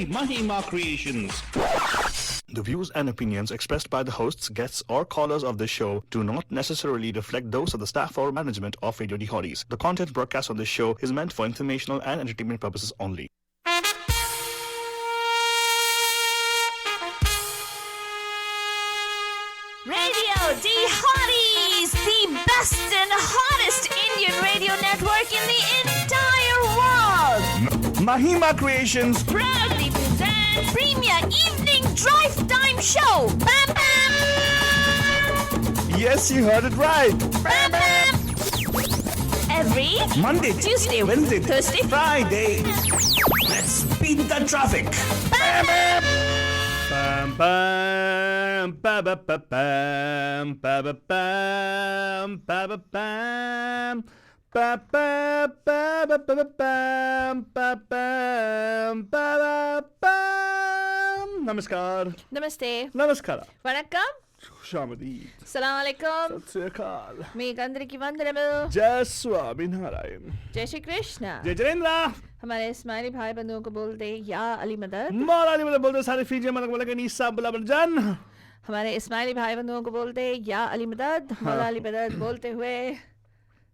by Mahima Creations. The views and opinions expressed by the hosts, guests, or callers of this show do not necessarily reflect those of the staff or management of Radio Hotties. The content broadcast on this show is meant for informational and entertainment purposes only. Radio Hotties, the best and hottest Indian radio network in the entire world. Mahima Creations Proudly present Premier Evening Drive Time Show. Bam Bam! Yes, you heard it right. Bam Bam! Every Monday, Tuesday, Wednesday, Thursday, Friday. Let's beat the traffic. Bam Bam! Bam bam ba ba ba bam ba ba bam ba ba bam ba ba ba ba ba bam ba bam ba ba bam. Namaskar. Namaste. Namaskara. Vanakkam. Shamadi. Assalamu alaikum. Satsrikal. Meekandriki Vandanam. Jai Swaminarayan. Jai Shri Krishna. Jai Jarendra. हमारे इस्माइली भाई बंधुओं को बोलते या अली मदद. मौलानी मतलब बोलते सारे फीजे मतलब बोला कि नीसा बुला बरजान. हमारे इस्माइली भाई बंधुओं को बोलते या अली मदद. मौला अली मदद बोलते हुए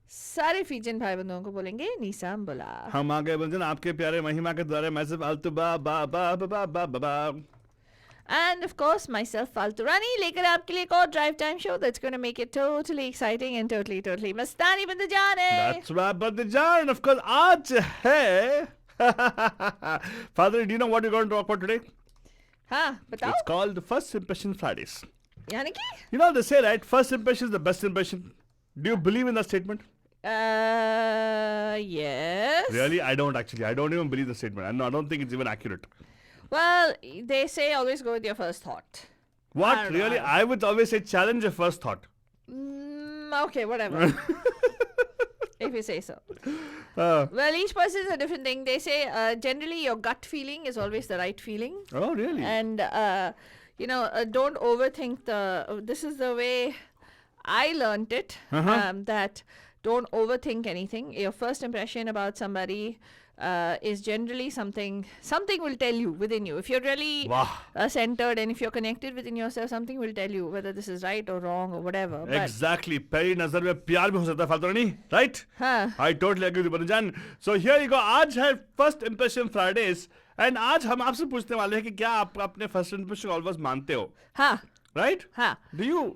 सारे फीजन भाई बंधुओं को बोलेंगे नीसाम बुला. हम आ गए बरजान आपके प्यारे महिमा के द्वारा मैसेज फालतू बा बा बा बा बा बा बा. And of course, myself, Faltu Rani, लेकर आपके लिए एक और drive time show that's going to make it totally exciting and totally मस्तानी बंद जाने. That's right, Bandajan. Of course, आज है. Father, do you know what we're going to talk about today? हाँ, बताओ. It's called First Impression Fridays. यानी कि? You know they say, right? First impression is the best impression. Do you believe in that statement? Yes. Really? I don't actually. I don't even believe the statement. I don't think it's even accurate. Well, they say always go with your first thought. What? Really? I would always say challenge your first thought. Okay, whatever. If you say so. Well, each person is a different thing. They say generally your gut feeling is always the right feeling. Oh, really? And, don't overthink this is the way I learned it, that don't overthink anything. Your first impression about somebody is generally something will tell you within you. If you're really centered and if you're connected within yourself, something will tell you whether this is right or wrong or whatever. Exactly. पहली नजर में प्यार भी हो सकता है फालतू नहीं, right? हाँ. I totally agree with Bandajan. So here you go. आज है First Impression Fridays and आज हम आपसे पूछने वाले हैं कि क्या आप अपने first impression always मानते हो? हाँ. Right? हाँ. Do you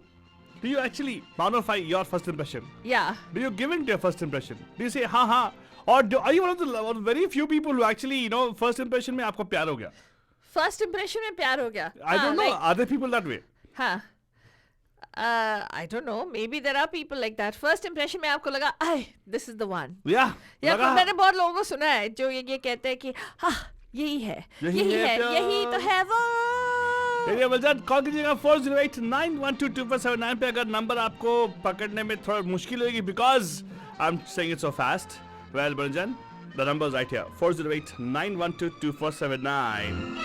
actually modify your first impression? Yeah. Do you give in to your first impression? Do you say हाँ? Or are you one of the very few people who actually, first impression में आपको प्यार हो गया? First impression में प्यार हो गया. I don't know. Are there people that way? हाँ. I don't know. Maybe there are people like that. First impression में आपको लगा, this is the one. Yeah. या फिर मैंने बहुत लोगों को सुना है जो ये कहते हैं कि हाँ यही है, यही तो है वो. कॉल कीजिएगा 408-912-2479 पे अगर नंबर आपको पकड़ने में थोड़ा मुश्किल होगी because I'm saying it so fast. Well, Bandajan, the number is right here. 408-912-2479.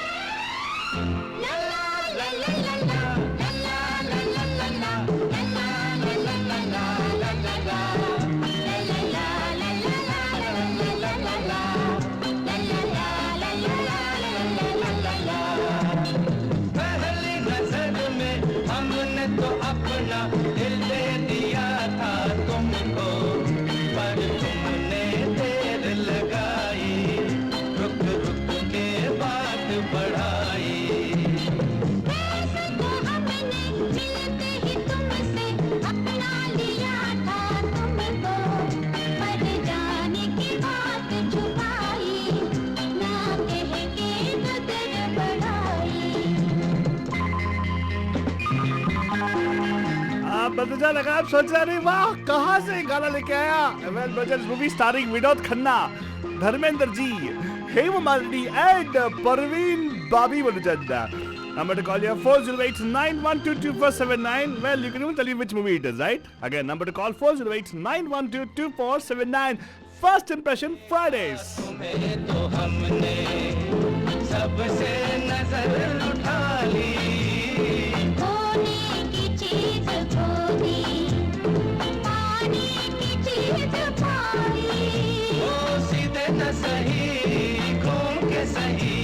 बंदजान अगर आप सोच रहे हैं वाह कहाँ से गाना लेके आया well budget movie starring Vinod Khanna Dharmendra ji Hema Malini and Parveen Babi बंदजान I'm going to call you 408-912-2479. Well, you can even tell you which movie it is, right? Again, number to call 408-912-2479. First Impression Fridays. सही घूम के सही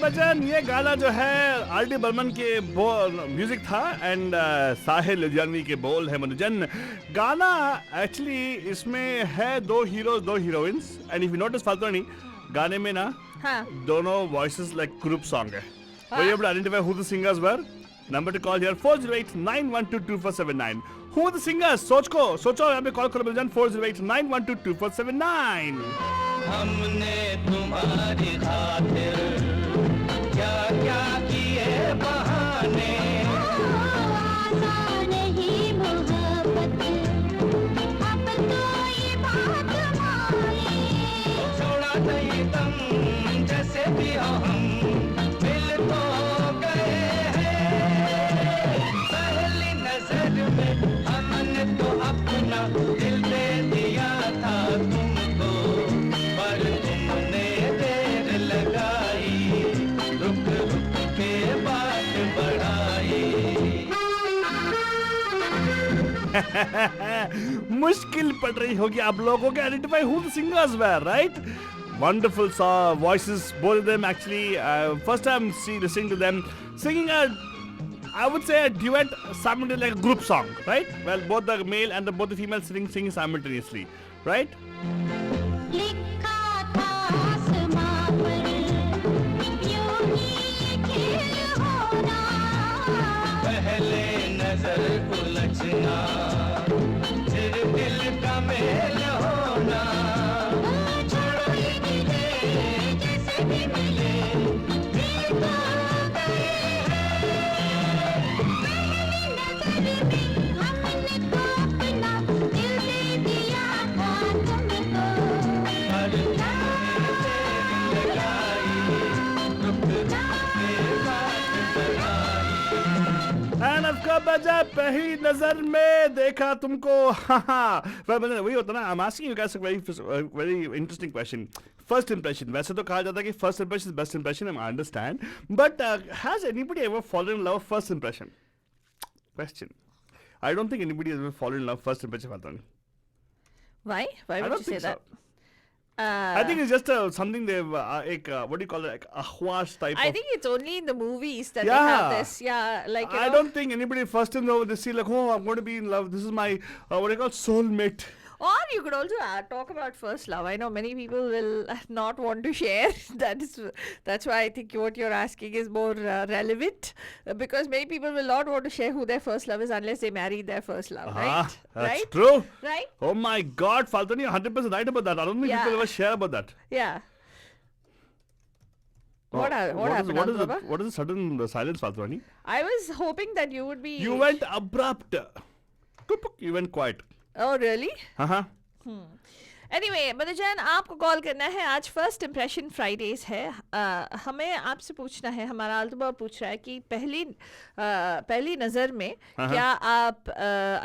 बच्चन, ये गाना जो है आर.डी. बर्मन के म्यूजिक था एंड साहिल लुधियानवी के बोल है मनोजन. गाना एक्चुअली इसमें है दो हीरोज दो heroines and if you notice फाल्तोनी गाने में ना हाँ. दोनों वॉइसेस लाइक ग्रुप सॉन्ग है. Were you able to identify who the singers were? Number to call here 408-912-2479. Who are the singers? सोचो यहाँ पे कॉल करो मनोजन 408-912-2479. हमने तुम्हारी खातिर क्या क्या किए बहाने. आसान नहीं मोहब्बत अब तो ये बात माने. छोड़ा नहीं तुम जैसे भी हो हम मिल तो गए हैं. पहली नजर में हमने तो अपना दिल दे दिया था तुमको, पर तुमने देर लगाई, रुक रुक के बात बढ़ाई. मुश्किल पड़ रही होगी आप लोगों को identify who the singers were, right? Wonderful voices, both of them actually. First time listening to them singing I would say a duet, simultaneously like a group song, right? Well, both the male and both the female singing simultaneously, right? लिखा था आसमां पर यूं ही खेल होना. पहले नजर उलझना, फिर दिल का मेल होना. छोड़ो ये मिले जैसे भी मिले दिल तो गए हैं. पहली नजर में हमने तो अपना दिल दे दिया था तुमको, पर तुमने देर लगाई, रुक रुक के बात बढ़ाई. And of course, बजा पहली नजर में देखा तुमको. वही होता ना. I'm asking you guys a very interesting question. First impression. वैसे तो कहा जाता है कि first impression is best impression. I understand. But has anybody ever fallen in love first impression? Question. I don't think anybody has ever fallen in love first impression. Fatani. Why? Why I would don't you say think so. that? I think it's just something they've what do you call it, like a ahwash type I of. think it's only in the movies that they Yeah. have this. Yeah, like you I know. don't think anybody first in love they see like, oh, I'm going to be in love. This is my what do you call soulmate. Or you could also talk about first love. I know many people will not want to share. That's why I think what you're asking is more relevant because many people will not want to share who their first love is unless they marry their first love, right? That's Right? true. Right? Oh my God, Faltani, you're 100% right about that. I don't think Yeah. people ever share about that. Yeah. Oh, What happened, what is Alibaba? what is the sudden silence, Faltani? I was hoping that you would be. You went abrupt. You went quiet. Oh, really? Uh-huh. Anyway मधुजन आपको call करना है. आज first impression Fridays है. हमें आपसे पूछना है, हमारा अल्तुबा पूछ रहा है कि पहली नज़र में क्या आप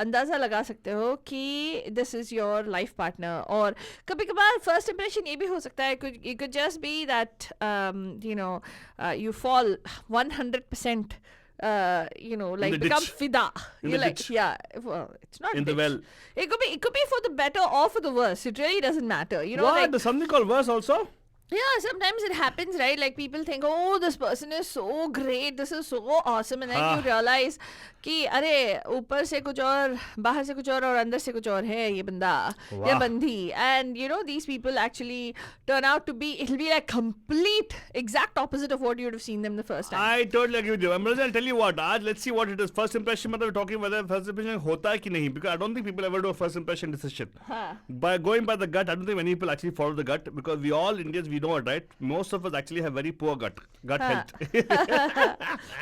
अंदाज़ा लगा सकते हो कि this is your life partner. और कभी कभार फर्स्ट इम्प्रेशन ये भी हो सकता है it could just be that you know you fall 100%. Like the become ditch. fida. In You the like, ditch. yeah. Well, it's not In the ditch. well. It could be for the better or for the worse. It really doesn't matter. You know, What? like There's something called verse also? yeah, sometimes it happens, right? Like people think, oh, this person is so great, this is so awesome, and then you realize कि अरे ऊपर से कुछ और, बाहर से कुछ और अंदर से कुछ और है ये बंदा या बंदी. And you know, these people actually turn out to be, it'll be like complete exact opposite of what you would have seen them the first time. I totally agree with you. I'll tell you what. Let's see what it is. First impression, मतलब we're talking whether first impression होता है कि नहीं, because I don't think people ever do a first impression decision. By going by the gut, I don't think many people actually follow the gut because we all Indians, we know it, right? Most of us actually have very poor gut health.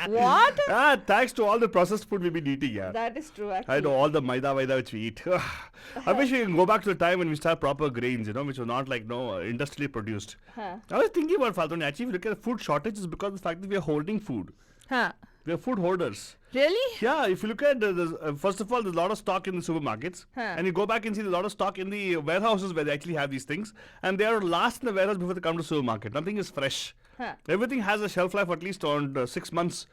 What? Thanks to all the processed food we've been eating, yeah. That is true, I actually. know all the maida which we eat. I wish we can go back to the time when we start proper grains, which were not like industrially produced. I was thinking about Faltoni. Actually, if you look at food shortages because of the fact that we are holding food. Huh. We are food hoarders. Really? Yeah, if you look at first of all, there's a lot of stock in the supermarkets, Huh. and you go back and see there's a lot of stock in the warehouses where they actually have these things, and they are last in the warehouse before they come to supermarket. Nothing is fresh. Huh. Everything has a shelf life at least around 6 months,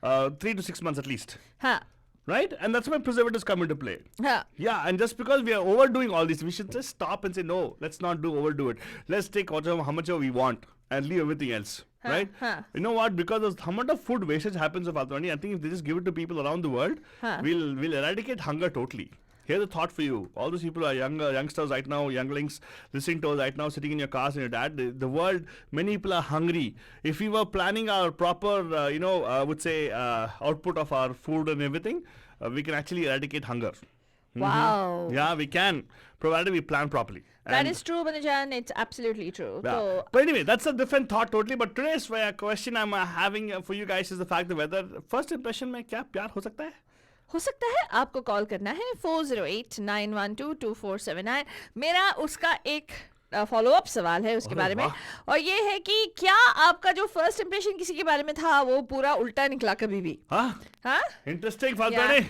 3 to 6 months at least. Huh. Right? And that's when preservatives come into play. Huh. Yeah, and just because we are overdoing all this, we should just stop and say, no, let's not overdo it. Let's take how much we want. and leave everything else, right? You know what? Because of how much of food wastage happens of Faltwani, I think if they just give it to people around the world, we'll eradicate hunger totally. Here's a thought for you. All those people who are youngsters right now, younglings listening to us right now, sitting in your cars and your dad. The world, many people are hungry. If we were planning our proper, I would say, output of our food and everything, we can actually eradicate hunger. Wow. Yeah, we can, provided we plan properly. That And- is true, Banujan. It's absolutely true. Yeah. So, But anyway, that's a different thought totally. But today's question I'm having for you guys is the fact that whether first impression में क्या प्यार हो सकता है? हो सकता है आपको कॉल करना है 408-912-2479. मेरा उसका एक फॉलो अप सवाल है उसके अरे बारे में, वाह। और ये है कि क्या आपका जो फर्स्ट इंप्रेशन किसी के बारे में था वो पूरा उल्टा निकला कभी भी? हाँ? हाँ, Interesting Faltwani.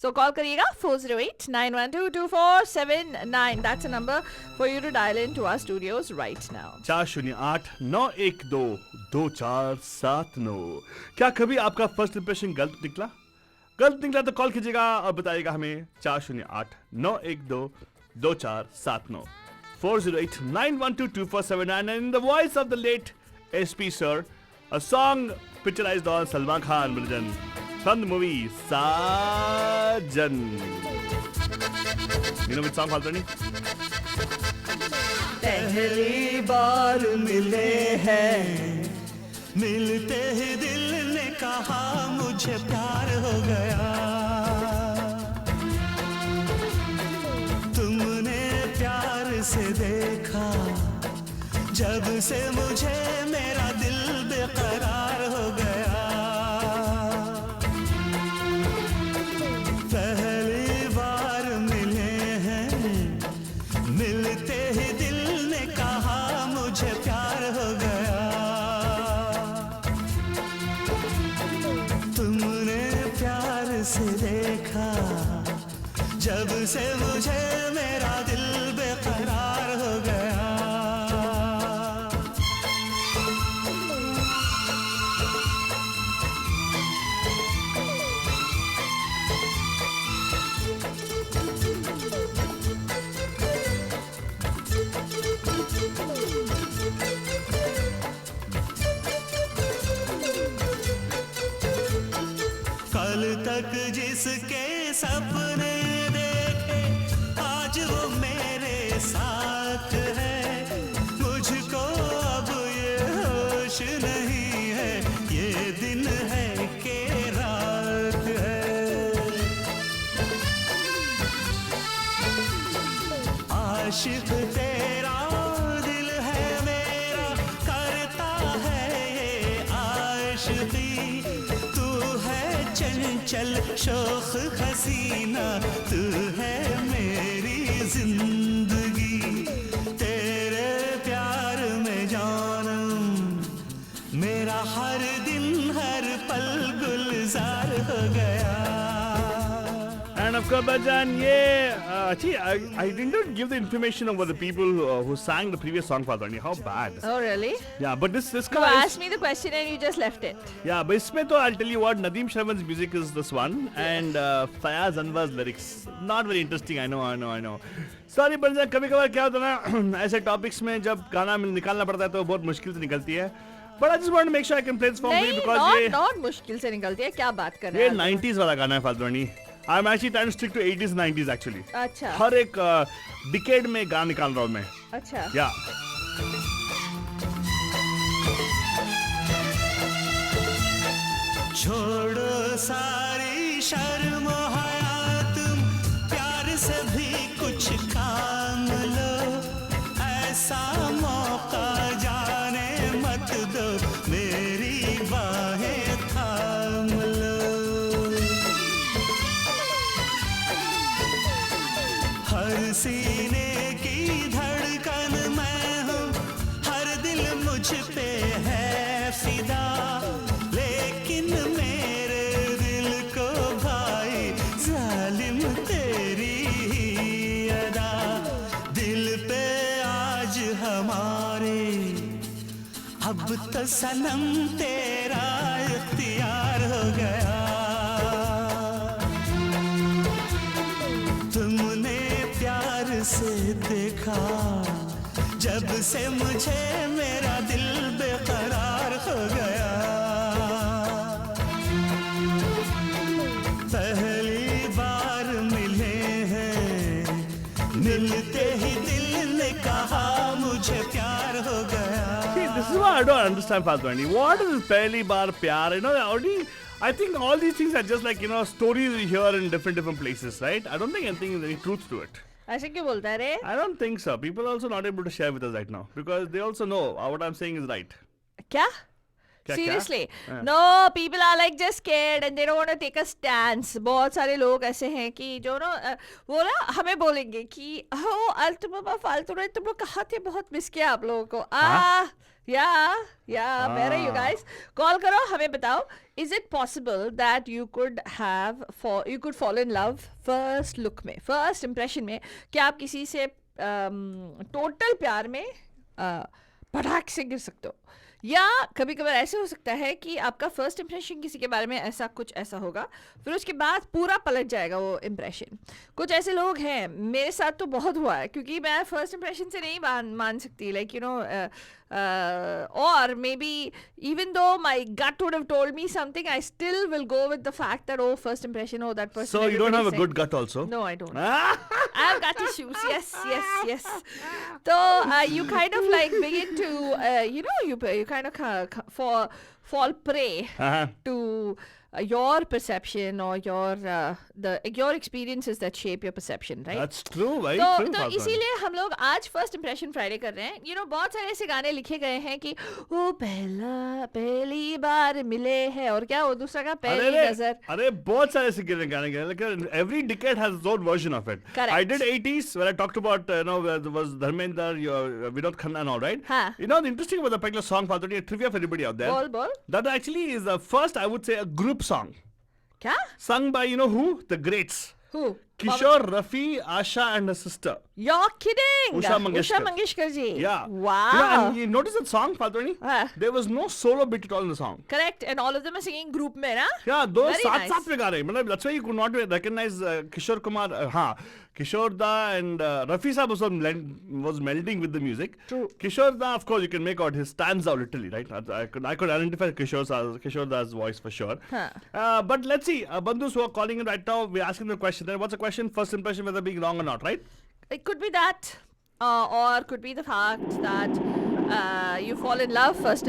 सो कॉल करिएगा 408-912-2479. That's a number for you to dial in to our studios right now. 408-912-2479. क्या कभी आपका फर्स्ट इंप्रेशन गलत निकला? गलत निकला तो कॉल कीजिएगा और बताइएगा हमें 408-912-2479. 408-912-2479. And in the voice of the late SP sir, a song picturized on Salman Khan from the movie Sajan. You know which song, Faltwani? पहली बार मिले हैं, मिलते ही दिल ने कहा मुझे प्यार हो गया. तुमने प्यार से देखा, जब से मुझे मेरा दिल बेकरार हो गया. पहली बार मिले हैं, मिलते ही दिल ने कहा मुझे प्यार हो गया. तुमने प्यार से देखा, जब से मुझे मेरा दिल बेकरार हो गया. कल तक जिसके सपने देखे, आज वो मेरे साथ है. मुझको अब ये होश नहीं है, ये दिन है कि रात है. आशिक तेरा दिल है मेरा, करता है ये आशिकी. तू है चंचल शोख हसीना, तू है मेरी जिंदगी. तेरे प्यार में जानम, मेरा हर दिन हर पल गुलजार हो गया. And of course, Bajan, I did not give the information about the people who sang the previous song, Faltwani. How bad. Oh, really? Yeah, but this You guy is, asked me the question and you just left it. yeah, but इसमें तो I'll tell you what, Nadeem Shravan's music is this one, and Fayaz Anwar's lyrics not very interesting. I know. Sorry, Bajan, कभी-कभार क्या होता है ना, ऐसे topics में जब गाना निकालना पड़ता है तो बहुत मुश्किल से निकलती है. But I just want to make sure I can play this song for you नहीं, because not मुश्किल से निकलती है. क्या बात कर रहे ये हैं आप? 90s वाला गाना है Faltwani. I'm actually trying to stick to 80s and 90s actually. अच्छा. हर एक डिकेड में गाना निकाल रहा हूँ मैं. अच्छा. या छोड़ो सारी शर्म हया, तुम प्यार से भी कुछ काम लो. ऐसा मौका जाने मत दो, मेरी बाहें थाम लो. हर सीने की धड़कन मैं हूँ, हर दिल मुझ पे है फिदा. लेकिन मेरे दिल को भाई जालिम तेरी ही अदा. दिल पे आज हमारे अब तो सनम तेरा इख्तियार हो गया. तुमने प्यार से देखा, जब से मुझे मेरा दिल बेकरार हो गया, पहली बार मिले हैं, मिलते ही दिल ने कहा मुझे प्यार हो गया. See, this is what I don't understand, Faltwani. What is this pehli baar pyar? You know, already, I think all these things are just like, you know, stories we hear in different places, right? I don't think anything is any truth to it. ऐसे क्यों बोलता है रे? I don't think so. People are also not able to share with us right now because they also know what I'm saying is right. क्या? क्या? Seriously? हाँ. No, people are like just scared and they don't want to take a stance. बहुत सारे लोग ऐसे हैं कि जो ना वो ना हमें बोलेंगे कि हो तुम फालतू रहे, तुम लोग कहाँ थे, बहुत मिस किया आप लोगों को. Yeah, where are you guys? Call करो, हमें बताओ. Is it possible that you could fall in love first look में, first impression में, कि आप किसी से टोटल प्यार में पटाख से गिर सकते हो? या कभी कभार ऐसे हो सकता है कि आपका फर्स्ट इंप्रेशन किसी के बारे में ऐसा कुछ ऐसा होगा, फिर उसके बाद पूरा पलट जाएगा वो इम्प्रेशन. कुछ ऐसे लोग हैं, मेरे साथ तो बहुत हुआ है, क्योंकि मैं फर्स्ट इंप्रेशन से नहीं मान सकती, like you know, or maybe even though my gut would have told me something, I still will go with the fact that, oh, first impression, oh, that person. So you don't have a everybody's good gut also? No, I don't. I have gut issues. Yes. So you kind of like begin to, you kind of fall prey to your perception or your experiences that shape your perception, right? That's true, very तो true. तो इसीलिए हम लोग आज first impression Friday कर रहे हैं. बहुत सारे ऐसे गाने लिखे गए हैं कि वो पहली बार मिले हैं, और क्या वो दूसरा का पहली नजर. अरे बहुत सारे ऐसे गाने गए, लेकिन every decade has its own version of it. Correct. I did 80s where I talked about there was Dharmender, Vinod Khanna and all, right? हाँ. The interesting about the particular song, Faltoni, a trivia for everybody out there. बोल. That actually is the first, I would say, a group song क्या? sung by who? The greats. Who? Kishore, Rafi, Asha and her sister. You're kidding. Usha Mangeshkar. Usha Mangeshkar ji. Yeah. Wow. And you notice that song, Faltoni? There was no solo bit at all in the song. Correct. And all of them are singing group में ना? Yeah, those Very साथ nice. में गा रहे हैं. That's why you could not recognize Kishore Kumar. Kishore Da and Rafi Saab was melding with the music. True. Kishore Da, of course, you can make out his stanza literally, right? I could identify Kishore Da's voice for sure. But let's see, Bandhus who are calling in right now, we're asking the question. Then what's the question? First impression, whether being wrong or not, right? It could be that, or could be the fact that you fall in love first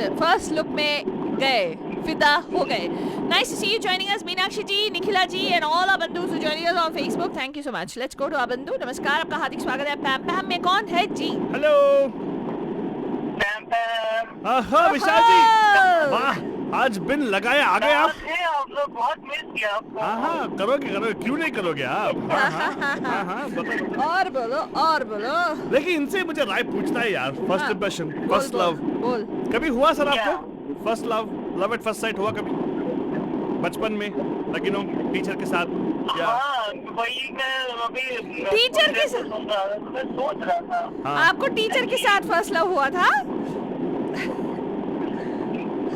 look में गए, फिदा हो गए. Nice to see you joining us, Meenakshi ji, Nikhila ji, and all our bandhus who joining us on Facebook. Thank you so much. Let's go to our bandhu. नमस्कार, आपका हार्दिक स्वागत है. पैम में कौन है जी? Hello. विशाल जी, वाह, आज बिन लगाए आ गए आप. आप लोग बहुत मिस किया आपको. हाँ, करोगे, क्यों नहीं करोगे आप? हाँ, बताओ. और बोलो. लेकिन इनसे मुझे राय पूछना है यार. फर्स्ट इंप्रेशन, फर्स्ट लव, बोल. कभी हुआ सर आपको? First love at first sight हुआ कभी बचपन में, लेकिन टीचर के साथ? हाँ, वही मैं अभी टीचर के साथ? मैं सोच रहा था. आपको टीचर के साथ फर्स्ट लव हुआ था?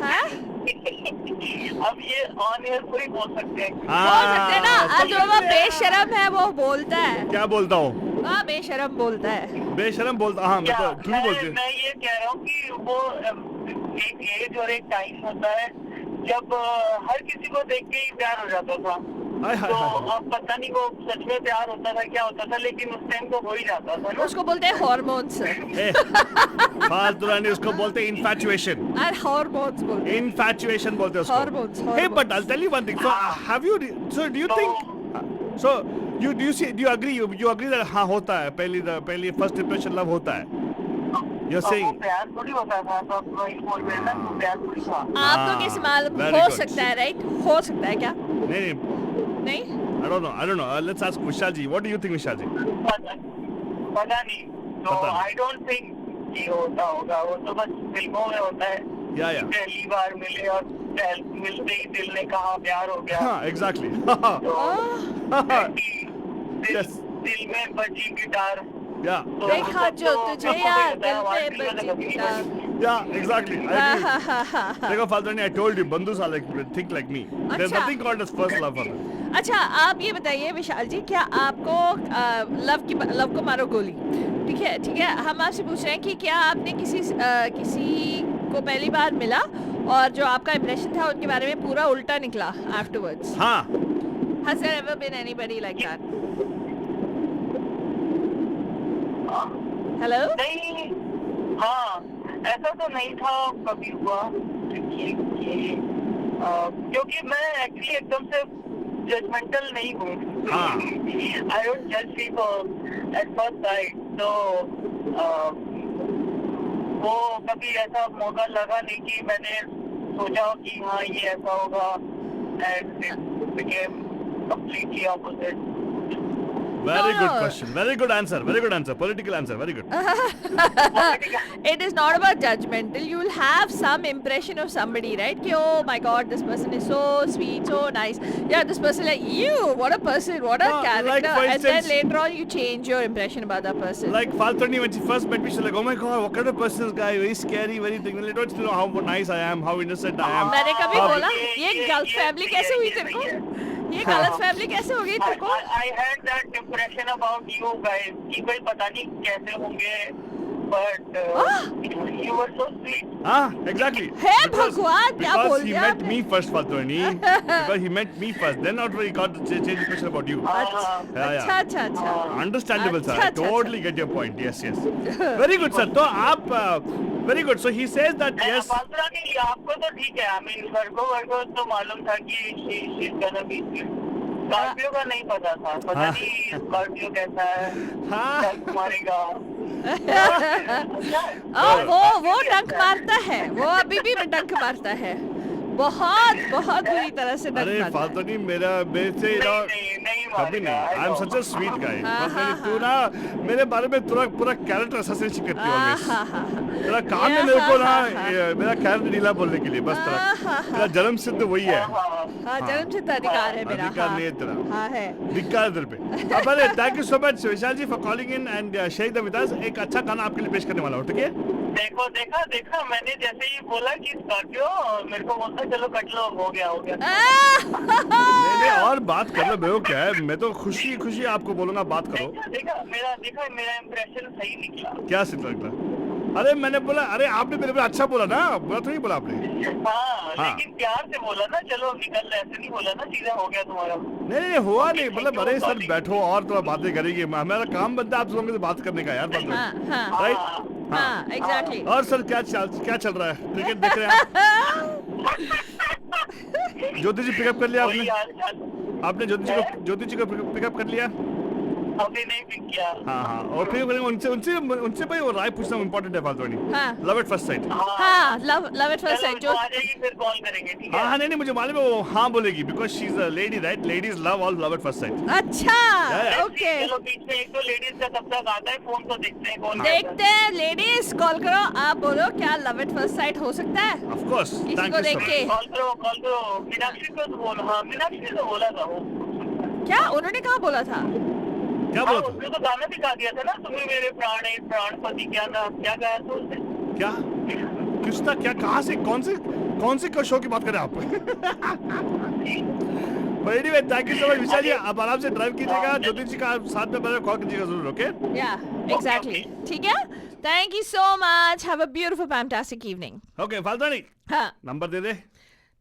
हाँ? अब ये ऑन एयर कोई बोल सकते हैं. बोल सकते हैं ना. जो वो बेशरम है वो बोलता है. क्या बोलता हूँ? हाँ, बेशरम बोलता है. बेशरम बोलता. हाँ, मैं तो क्यों बोलती हूँ? मैं ये कह रहा हूँ कि वो एक एज और एक टाइम होता है जब हर किसी को देख के ही प्यार हो जाता था. तो अब पता नहीं वो सच में प्यार होता था क्या होता था, लेकिन उस टाइम तो हो ही जाता था ना. उसको बोलते हैं हार्मोन्स. फालतू उसको बोलते हैं इन्फैचुएशन. हार्मोन्स बोलते हैं. इन्फैचुएशन बोलते हैं उसको. Hormones. Hey, but I'll tell you one thing. So do you think? So do you agree? You agree that हाँ होता है, पहली first impression love होता है? You're saying? प्यार थोड़ी होता था, तो आप वही बोल रहे हैं ना, प्यार थोड़ी था. आपको कैसे मालूम? very हो good. सकता है, राइट? हो सकता है क्या? नहीं. I don't know. Let's ask Vishal ji. What do you think, Vishal ji? पता नहीं. तो पता नहीं. I don't think कि होता होगा. वो तो बस फिल्मों में होता है. Yeah. पहली बार मिले और मिलते ही दिल ने कहा प्यार हो गया. हाँ, exactly. Yes. दिल में बजी गिटार. Yeah. देखा जो तुझे यार दिल में बजी guitar. Yeah, exactly. I agree. देखो फाल्तू, I told you, बंधुस are think like me. There's अच्छा. nothing called as first love for them. अच्छा, आप ये बताइए विशाल जी, क्या आपको लव को मारो गोली, ठीक है, हम आपसे पूछ रहे हैं कि क्या आपने किसी को पहली बार मिला और जो आपका इम्प्रेशन था उनके बारे में पूरा उल्टा निकला आफ्टरवर्ड्स? हाँ Has there ever been anybody like that? Hello? नहीं, हाँ, ऐसा तो नहीं था कभी हुआ क्योंकि मैं एक्चुअली एकदम से जजमेंटल नहीं हूँ. I don't judge people at first sight. तो वो कभी ऐसा मौका लगा नहीं कि मैंने सोचा कि हाँ ये ऐसा होगा and it became completely opposite. Very good No. question. Very good answer. Very good answer. Political answer. Very good. It is not about judgmental. You will have some impression of somebody, right? Ki, oh my God, this person is so sweet, so nice. Yeah, this person like, ew, what a person, what a No, character. like, for And then instance- later on, you change your impression about that person. Like Faltani, when she first met me, she was like, "Oh my God, what kind of person is this guy? Very scary, very thing." Later on, she know how nice I am, how innocent I am. मैंने कभी हाँ, बोला ये गलत family कैसे हुई तेरे को? ये गलत फैमिली कैसे हो गई तेरे को? I had that impression about you guys कि कोई पता नहीं कैसे होंगे, but you were so sweet. Exactly. Hey Because- भगवान, क्या because बोल he दिया met आपने? me first, Faltani. Because he met me first. Then after he got the change impression about you. अच्छा अच्छा अच्छा. Understandable, sir. I अच्छा, totally get your point. Yes, yes. Very good, sir. तो आप very good. So he says that yes. फालतू नहीं, आपको तो ठीक है. I mean, वर्गो तो मालूम था कि she's gonna be sweet. Scorpio का नहीं पता था. पता हाँ. नहीं स्कॉर्पियो कैसा है. हाँ. क्या मारेगा. वो डंक मारता है, वो अभी भी डंक मारता है, बहुत बहुत बुरी तरह से डंक अरे मारता है. फालतू नहीं मेरे से नहीं कभी नहीं. मारेगा. I am such a sweet guy. हाँ, तू ना मेरे बारे में पूरा कैरेक्टर असैसिनेशन करती है ऑलवेज. हाँ. तेरा काम है मेरे को ना हाँ. मेरा कैरेक्टर ढीला बोलने के लिए बस तेरा जन्म सिद्ध वही है. हाँ, जन्मसिद्ध अधिकार है मेरा. अधिकार हाँ. नहीं है तेरा. हाँ है. धिक्कार तेरे पे. अब अरे thank you so much Vishal ji for calling in and sharing the with us. एक अच्छा गाना आपके लिए पेश करने वाला हूँ, ठीक है? देखा मैंने जैसे ही बोला कि स्कॉर्पियो, मेरे को बोलता चलो कट लो, हो गया. नहीं और बात कर लो बेहो क्या है. मैं तो खुशी आपको बोलूंगा बात करो. देखा मेरा इम्प्रेशन सही निकला. क्या सिद्ध लगता? अरे मैंने बोला अरे आपने मेरे पे अच्छा बोला ना, बुरा तो नहीं बोला आपने. हाँ, हाँ. लेकिन प्यार से बोला ना, चलो निकल, ऐसे नहीं बोला ना सीधा हो गया तुम्हारा. नहीं हुआ नहीं. मतलब अरे सर बैठो और थोड़ा बातें करेंगे. हमारा काम बनता है आप लोगों से बात करने का यार. बात हाँ हाँ राइट. हाँ एग्जैक्टली. और सर क्या चल रहा है? क्रिकेट देख रहे हैं? ज्योति जी पिकअप कर लिया वही आपने? हाल चाल. ज्योति जी को पिकअप कर लिया? अभी नहीं पिक किया. हाँ और फिर उनसे भाई वो राय पूछना इम्पोर्टेंट है फालतू नहीं. हाँ. Love at first sight. हाँ, लव एट फर्स्ट साइट. चलो, आ जाएगी फिर कॉल करेंगे, ठीक है? हाँ नहीं मुझे मालूम है वो हाँ बोलेगी because she is a lady right. Ladies love all love at first sight. अच्छा ओके. चलो बीच में एक तो लेडीज का तब तक आता है, फोन तो देखते हैं कौन देखते हैं लेडीज, कॉल करो. आप बोलो क्या लव एट फर्स्ट साइट हो सकता है ऑफ कोर्स. किसी थैंक को यू देख सो के? कॉल करो. मीनाक्षी को तो बोलो. हाँ, मीनाक्षी ने तो बोला था वो. क्या उन्होंने कहा बोला था? क्या हाँ, बोला था? उसने तो गाना भी गा दिया था ना, तुम्हें मेरे प्राणपति. क्या गाया था उसने? क्या किस था क्या कहाँ से कौन से शो की बात कर रहे हैं आप? Anyway thank you so much Vishal ji. आप आराम से ड्राइव कीजिएगा. ज्योति जी का साथ में पहले कॉल कीजिएगा जरूर. ओके या एग्जैक्टली. ठीक है. Thank you so much. Have a beautiful fantastic evening. Okay फालतू नहीं हाँ, नंबर दे दे.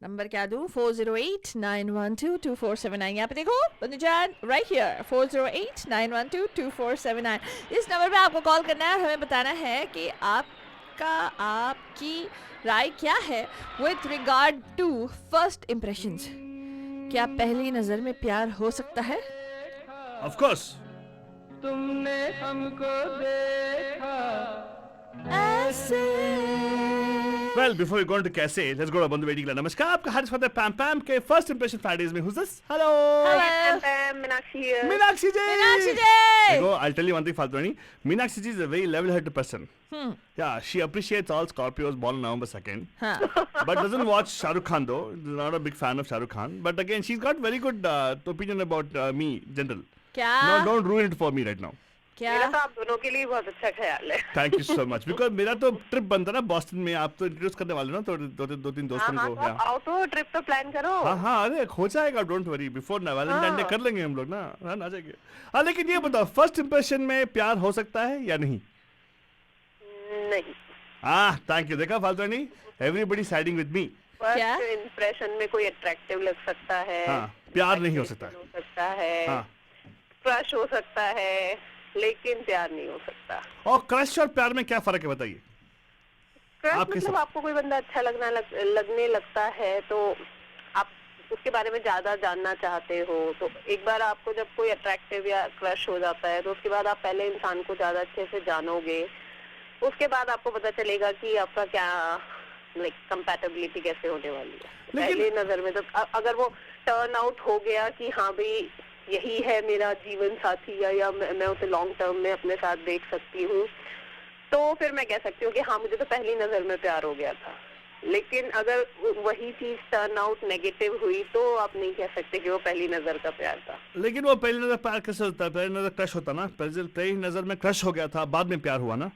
नंबर क्या दूं? 408-912-2479. यहाँ पे देखो बंदूजान राइट हियर. 408-912-2479. इस नंबर पे आपको कॉल करना है और हमें बताना है कि आपकी राय क्या है with regard to first impressions. क्या पहली नजर में प्यार हो सकता है? Of course. तुमने हमको देखा ऐसे. Well, before we go into कैसे, let's go to बंधु वेडिंग. नमस्कार, आपका हार्दिक स्वागत है पैम पैम के फर्स्ट इंप्रेशन फ्राइडेज में. Who's this? Hello. Meenakshi. Meenakshi जी. मीनाक्षी जी. देखो, I'll tell you one thing, फालतू नहीं. Meenakshi ji is a very level-headed person. Yeah, she appreciates all Scorpios born on November 2nd. हाँ. But doesn't watch Shah Rukh Khan though. Not a big fan of Shah Rukh Khan. But again, she's got very good opinion about me, general. क्या? No, don't ruin it for me right now. क्या मेरा तो आप दोनों के लिए बहुत अच्छा ख्याल है। Thank you so much, because मेरा तो ट्रिप बनता ना बॉस्टन में, आप तो इंट्रोड्यूस करने वाले ना, तो दो तीन हाँ दोस्तों हाँ, को। तो आप आओ तो ट्रिप तो प्लान करो। हाँ, अरे हो जाएगा, डोंट वरी, बिफोर ना वैलेंटाइन डे कर लेंगे हम लोग ना, हाँ आ जाएंगे। हाँ, लेकिन ये बताओ, फर्स्ट इंप्रेशन में प्यार हो सकता है या नहीं? नहीं, हाँ, थैंक यू, देखा फालतू नहीं, एवरीबडी साइडिंग विद मी। क्या? फर्स्ट इंप्रेशन में कोई अट्रैक्टिव लग सकता है, हाँ, प्यार नहीं हो सकता है। हो सकता है, हाँ, क्रश हो सकता है, लेकिन प्यार नहीं हो सकता। और क्रश और प्यार में क्या फर्क है बताइए? क्रश आपके मतलब सब- आपको कोई बंदा अच्छा लगने लगता है, तो आप उसके बारे में ज्यादा जानना चाहते हो, तो एक बार आपको जब कोई अट्रैक्टिव या क्रश हो जाता है, तो उसके बाद आप पहले इंसान को ज्यादा अच्छे से जानोगे, उसके बाद आपको पता चलेगा कि आपका क्या लाइक कंपैटिबिलिटी कैसे होने वाली है। पहली नजर में तो अगर वो टर्न आउट हो गया कि हाँ भाई यही है मेरा जीवन साथी, या मैं उसे लॉन्ग टर्म में अपने साथ देख सकती हूँ, तो फिर मैं कह सकती हूँ कि हाँ मुझे तो पहली नजर में प्यार हो गया था। लेकिन अगर वही चीज टर्न आउट नेगेटिव हुई, तो आप नहीं कह सकते कि वो पहली नजर का प्यार था। लेकिन वो पहली नजर प्यार कैसे होता है? पहली नजर क्रश होता ना, पहली नजर में क्रश हो गया था, बाद में प्यार हुआ ना।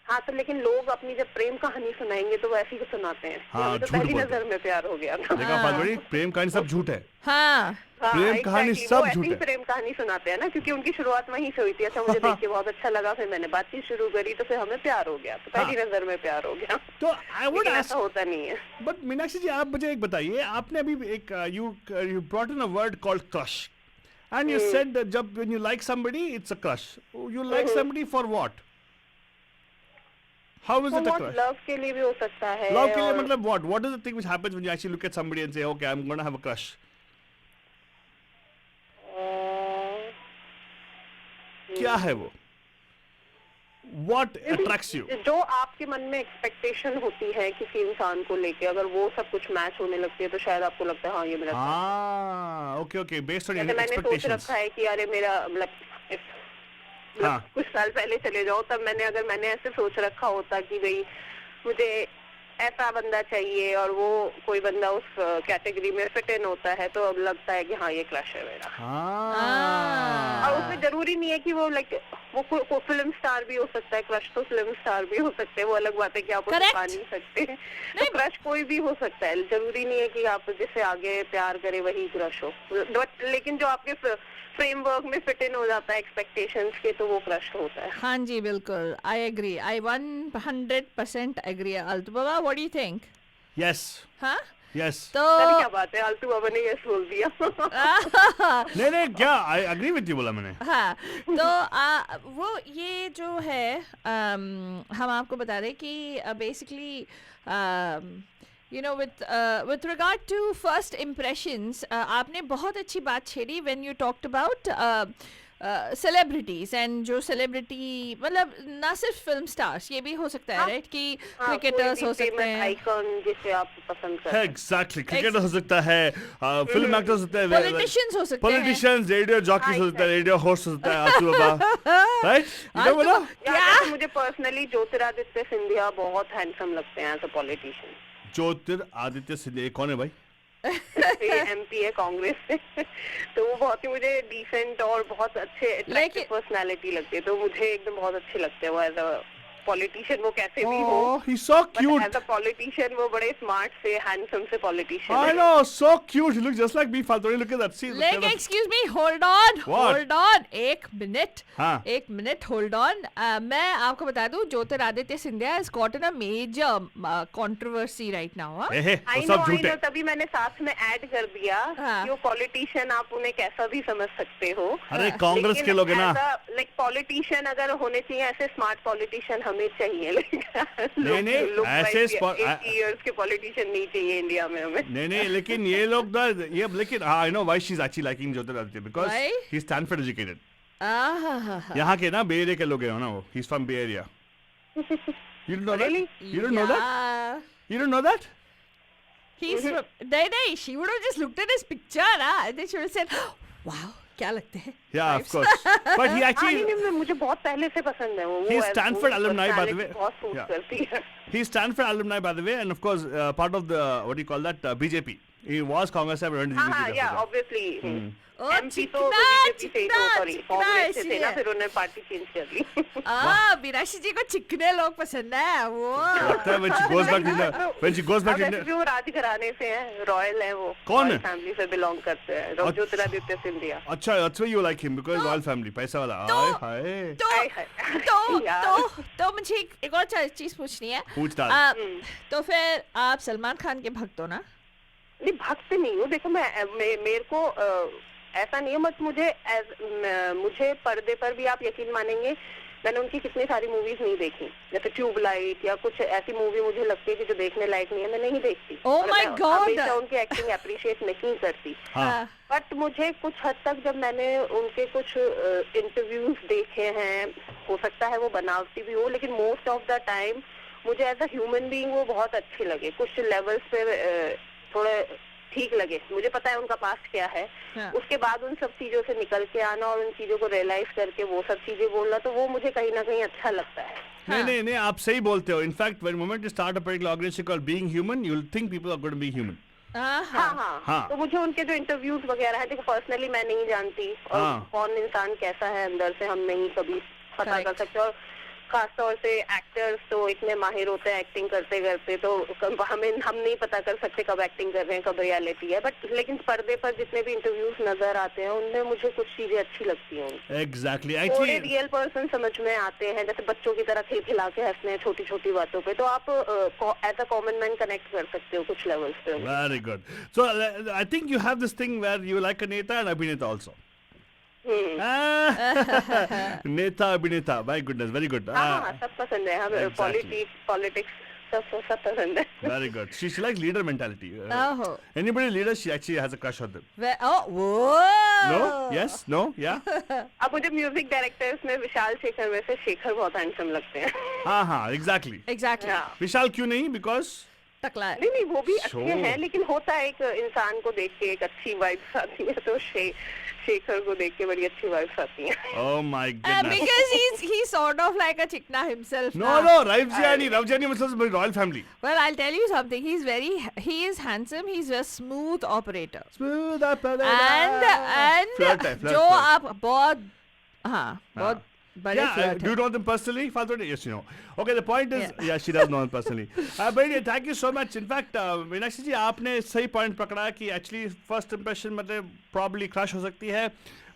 हाँ, तो लेकिन लोग अपनी जब प्रेम कहानी सुनाएंगे तो वो ऐसी ही सुनाते हैं। हाँ, हमें तो झूठ पहली बोलते नजर में प्यार हो गया था। देखा फालतू, प्रेम कहानी सब झूठ है। हाँ हाँ, प्रेम कहानी exactly, सब वो ऐसी झूठ ही है। प्रेम कहानी सुनाते हैं ना, क्योंकि उनकी शुरुआत वहीं से हुई थी। अच्छा, मुझे देख के बहुत अच्छा लगा, फिर मैंने बातचीत शुरू करी, तो फिर हमें प्यार हो गया, तो पहली नजर में प्यार हो गया। तो आई वुड लेकिन आस्क, ऐसा होता नहीं है। बट मीनाक्षी जी, आप मुझे एक बताइए, आपने अभी एक you brought in a word called crush, and you said जब when you like somebody it's a crush, you like somebody for what? How is it a crush? Love के लिए भी हो सकता है। लव के लिए और मतलब what is the thing which happens when you actually look at somebody and say okay I'm going to have a crush? क्या है वो? What attracts you? जो आपके मन में एक्सपेक्टेशन होती है किसी इंसान को लेके, अगर वो सब कुछ मैच होने लगती है, तो शायद आपको लगता है हाँ ये मेरा। हाँ, okay, based on your जैसे मैंने सोच expectations. रखा है कि अरे मेरा हाँ. कुछ साल पहले चले जाओ, तब मैंने ऐसे सोच रखा होता कि भाई मुझे ऐसा बंदा चाहिए, और वो कोई बंदा उस कैटेगरी में फिट इन होता है, तो अब लगता है कि हाँ ये क्रश है मेरा। हाँ. और उसमें जरूरी नहीं है कि वो लाइक वो फिल्म स्टार भी हो सकता है, क्रश तो फिल्म स्टार भी हो सकते हैं, वो अलग बात है कि आप उसे Correct. पा नहीं सकते। तो क्रश कोई भी हो सकता है, जरूरी नहीं है कि आप जिससे आगे प्यार करे वही क्रश हो। बट लेकिन जो आपके फ्रेमवर्क में फिट इन हो जाता है एक्सपेक्टेशंस के, तो वो क्रश होता है। हाँ जी, बिल्कुल, आई एग्री, आई 100% एग्री। अल्तु बाबा, what do you think? Yes. हाँ, Yes. तो अरे क्या बात है, आलतू बाबा ने यस बोल दिया। नहीं क्या, I agree with you बोला मैंने। हाँ, तो वो ये जो है हम आपको बता दें कि basically you know with regard to first impressions, आपने बहुत अच्छी बात छेड़ी when you talked about celebrities, and जो सेलिब्रिटी मतलब ना सिर्फ फिल्म स्टार्स, ये भी हो सकता है राइट, कि क्रिकेटर्स हो सकते हैं, आइकॉन जिसे आप पसंद करते हैं। Exactly, क्रिकेटर हो सकता है, फिल्म एक्टर हो सकता है, पॉलिटिशियंस हो सकते हैं, पॉलिटिशियंस, रेडियो जॉकीज हो सकता है, रेडियो होस्ट हो सकता है, आलतू बाबा, राइट? ये बोला? क्या? मुझे पर्सनली ज्योतिरादित्य सिंधिया बहुत हैंडसम लगते हैं as a politician. Jyotiraditya Scindia कौन है भाई? एमपी है कांग्रेस से, तो वो बहुत ही मुझे डिसेंट और बहुत अच्छे अट्रैक्टिव पर्सनालिटी लगती है, तो मुझे एकदम बहुत अच्छे लगते हैं वो एज अ पॉलिटिशियन। वो कैसे भी हो, he's so cute. As a politician वो बड़े स्मार्ट से हैंडसम से पॉलिटिशियन I है। know, so cute. He looks just like me. Faltoni, look at that. See, लेकिन एक्सक्यूज मी, होल्ड ऑन एक मिनट, हाँ. एक मिनट, होल्ड ऑन। मैं आपको बता दूं, Jyotiraditya Scindia has gotten a major controversy right now. हे आई वो नो सब झूठ है। तभी मैंने साथ में ऐड कर दिया हाँ। कि वो पॉलिटिशियन आप उन्हें कैसा भी समझ सकते हो। अरे कांग्रेस के लोग हैं ना। लाइक पॉलिटिशियन अगर होने चाहिए ऐसे स्मार्ट पॉलिटिशियन हमें चाहिए। नहीं, ऐसे इयर्स के पॉलिटिशियन नहीं चाहिए इंडिया में हमें। नहीं, लेकिन ये लोग ना, ये लेकिन I know why she is actually liking Jyotiraditya, because Why? He is Stanford educated. आहा, यहाँ के ना बे एरिया के लोग हैं ना, वो he is from Bay Area. You don't know that? Really? You don't know that? You don't know that? He's नहीं, she would have just looked at his picture, and then she would have said, wow, क्या लगते हैं? Yeah, of course. But he हाँ, actually नहीं, मुझे बहुत पहले से पसंद है वो। He's Stanford alumni, by the way. बहुत सूट Yeah. करती है। he's Stanford alumni, by the way, and of course part of the what do you call that BJP. He was Congress and went to हाँ the हाँ BJP. या obviously ओ, MP तो चिकना, BJP से चिकना, sorry चिकना कांग्रेस से थे ना, इसलिए। फिर उन्होंने पार्टी चेंज कर ली मीनाक्षी जी को चिकने लोग पसंद है वो लगता है when she goes back to India, when she goes back अब to वैसे India. भी वो राजघराने से हैं, रॉयल है वो, कौन है? फैमिली से बिलोंग करते हैं, ज्योतिरादित्य सिंधिया। अच्छा, that's why you like him because royal family, पैसा वाला. हाय हाय. तो हाय, हाय। तो यार। तो मुझे एक और चीज पूछनी है पूछ डाल. तो फिर आप सलमान खान के भक्त हो ना? नहीं भक्त नहीं हूँ, देखो मेरे को ऐसा नहीं है, बट मुझे पर्दे पर भी आप यकीन मानेंगे, मैंने उनकी कितनी सारी मूवीज नहीं देखी, जैसे ट्यूबलाइट या कुछ ऐसी मूवी मुझे लगती है कि जो देखने लायक नहीं है, मैं नहीं देखती। Oh और my मैं God! हमेशा उनकी एक्टिंग अप्रिशिएट नहीं करती। हाँ. बट मुझे कुछ हद तक जब मैंने उनके कुछ इंटरव्यूज देखे हैं, हो सकता है वो बनावटी भी हो, लेकिन मोस्ट ऑफ द टाइम मुझे एज अ ह्यूमन बीइंग वो बहुत अच्छे लगे। कुछ लेवल्स पे थोड़े ठीक लगे, मुझे पता है उनका पास्ट क्या है। हाँ। उसके बाद उन सब चीजों से निकल के आना और उन चीजों को रियलाइज करके वो सब चीजें बोलना, तो वो मुझे कहीं ना कहीं अच्छा लगता है। नहीं, आप सही बोलते हो. In fact, when moment you start a particular organization called being human, you'll think people are going to be human. हाँ हाँ। हाँ, तो मुझे उनके जो इंटरव्यूज वगैरह है, देखो पर्सनली मैं नहीं जानती और हाँ। कौन इंसान कैसा है अंदर से हम नहीं कभी पता कर Correct. सकते। और खासतौर से एक्टर्स तो इतने माहिर होते हैं एक्टिंग करते करते, तो हम नहीं पता कर सकते कब एक्टिंग कर रहे हैं कब रियलिटी है। बट लेकिन पर्दे पर जितने भी इंटरव्यूज नजर आते हैं उनमें मुझे कुछ चीजें अच्छी लगती हैं। Exactly. थोड़े Actually, रियल पर्सन समझ में आते हैं, जैसे बच्चों की तरह खिलखिला के हंसने हैं छोटी छोटी बातों पे, तो आप as a common man connect कर सकते हो कुछ लेवल्स पे। very good. So I think you have this thing where you like a Neta and Abhineta also. Neta, Abhineta. My goodness, very good. हाँ सब पसंद है, हमें Exactly. पॉलिटिक्स सब पसंद है। Very good. She likes leader mentality. Oh. Anybody leader, she actually has a crush on them. Whoa. No? Yes? No? Yeah? अब मुझे म्यूजिक डायरेक्टर्स में विशाल शेखर में से शेखर बहुत हैंडसम लगते हैं। हाँ, exactly. Exactly. हाँ। विशाल क्यों नहीं? Because टकला है। नहीं वो भी अच्छे Sure. हैं, लेकिन होता है एक इंसान को देख के एक अच्छी वाइब्स आती है, तो शेखर को देख के बड़ी अच्छी वाइब्स आती हैं। oh my goodness. Because he's sort of like a chikna himself. No, Ravjani himself is royal family. Well, I'll tell you something. He is handsome. He's a smooth operator. Smooth operator. And Flirt है, flirt, जो flirt. आप बहुत बड़े Yeah, flirt do you हैं. know them personally, Father? Yes, you know. Okay, the point is, yeah, she does know them personally. But thank you so much. In fact, Meenakshi जी आपने सही point पकड़ा कि actually first impression मतलब probably crush हो सकती है,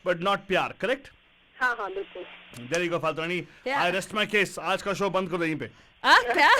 but not प्यार, correct? हाँ हाँ बिल्कुल। There you go, फातरानी. Yeah. I rest my case. आज का शो बंद करो यहीं पे. क्या?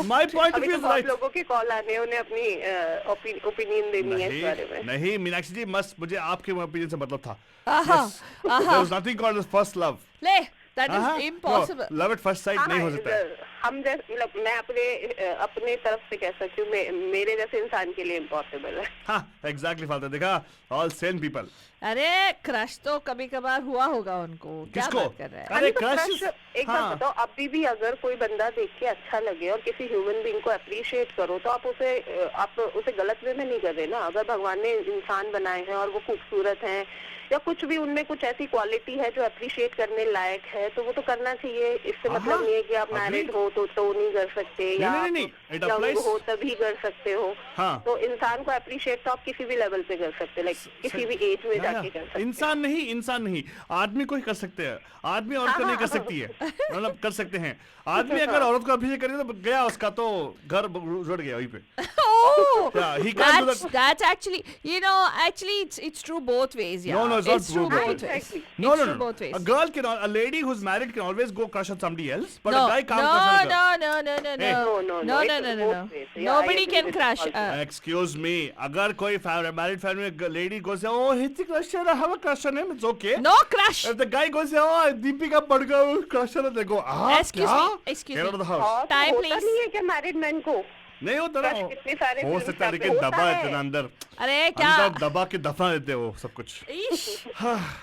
My point of अभी view तो is बहुत right. लोगों के कॉल आने हैं, उन्हें अपनी ओपिनियन देनी है इस बारे में। नहीं मीनाक्षी जी मस्त मुझे आपके ओपिनियन से मतलब था. आहा, There was nothing called as first love. ले, that हाँ, is impossible. No, love at first sight नहीं हो सकता है. हम जैसे मतलब मैं अपने तरफ से कह सकती हूँ, मेरे जैसे इंसान के लिए इम्पॉसिबल है। हाँ, exactly फादर देखा all sane people. अरे क्रश तो कभी कभार हुआ होगा उनको. क्या किसको? बात कर रहा है? अरे तो crush crush, एक हाँ. बात बताओ, अभी भी अगर कोई बंदा देख के अच्छा लगे और किसी ह्यूमन बीइंग को अप्रिशिएट करो, तो आप उसे गलत वे में नहीं कर रहे ना। अगर भगवान ने इंसान बनाए हैं और वो खूबसूरत हैं या कुछ भी उनमें कुछ ऐसी क्वालिटी है जो अप्रिशिएट करने लायक है, तो वो तो करना चाहिए। इससे मतलब नहीं है कि आप मैरिड हो तो नहीं कर सकते, या नहीं, it यंग applies. हो तभी कर सकते हो। हाँ. तो इंसान को अप्रिशिएट तो आप किसी भी लेवल पे कर सकते, लाइक किसी भी एज में जाके कर सकते। इंसान नहीं आदमी को ही कर सकते हैं. आदमी औरत को नहीं कर सकती है. मतलब कर सकते हैं. आदमी अगर औरत को अप्रिशिएट करे तो गया उसका तो घर जुड़ गया वहीं पे. Oh, Yeah, he can't do that. that's actually, it's true both ways. Yeah, No, it's not true true both both ways. Exactly. No, It's no, true no. both ways. A lady who's married can always go crush on somebody else, but no, a guy can't crush on a girl. no. Hey. No. Nobody can crush. Excuse me. अगर कोई married family में lady goes, oh, Hrithik crush on, I have a crush on him, it's okay. No crush. If the guy goes, oh, Deepika Padukone crush on her, they go, ah, Excuse क्या? me, excuse Get me. out of the house. Time, होता please. नहीं है क्या married man को? नहीं होता ना. Crush कितने सारे हो films सकता है पे लेकिन होता दबा है। इतना अंदर. अरे अंदर क्या? दबा के दफना देते हो सब कुछ.